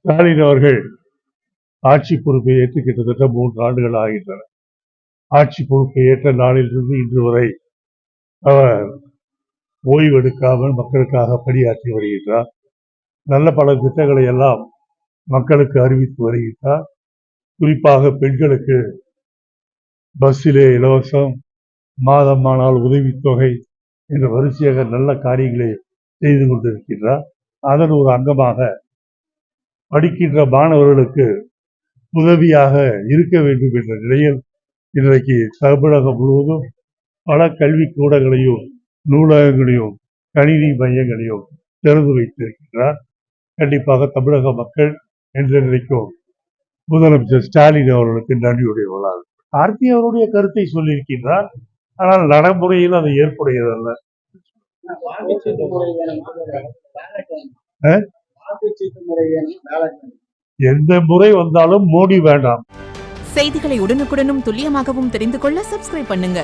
ஸ்டாலின் அவர்கள் ஆட்சி பொறுப்பை ஏற்று கிட்டத்தட்ட 3 ஆண்டுகள் ஆகின்றன. ஆட்சி பொறுப்பை ஏற்ற நாளிலிருந்து இன்று வரை அவர் ஓய்வெடுக்காமல் மக்களுக்காக பணியாற்றி வருகின்றார். நல்ல பல திட்டங்களை எல்லாம் மக்களுக்கு அறிவித்து வருகின்றார். குறிப்பாக பெண்களுக்கு பஸ்ஸிலே இலவசம், மாதமானால் உதவித்தொகை என்ற வரிசையாக நல்ல காரியங்களை செய்து கொண்டிருக்கின்றார். அதன் ஒரு அங்கமாக படிக்கின்ற மாணவர்களுக்கு உதவியாக இருக்க வேண்டும் என்ற நிலையில் இன்றைக்கு தமிழகம் முழுவதும் பல கல்வி கூடங்களையும் நூலகங்களையும் கணினி மையங்களையும் திறந்து வைத்திருக்கின்றார். கண்டிப்பாக தமிழக மக்கள் என்றென்றைக்கும் முதலமைச்சர் ஸ்டாலின் அவர்களுக்கு நன்றியுடையவர்களாக. கார்த்தி அவருடைய கருத்தை சொல்லியிருக்கின்றார். ஆனால் நடைமுறையில் அது ஏற்புடையதல்ல. எந்த முறை வந்தாலும் மோடி வேண்டாம். செய்திகளை உடனுக்குடனும் துல்லியமாகவும் தெரிந்து கொள்ள சப்ஸ்கிரைப் பண்ணுங்க.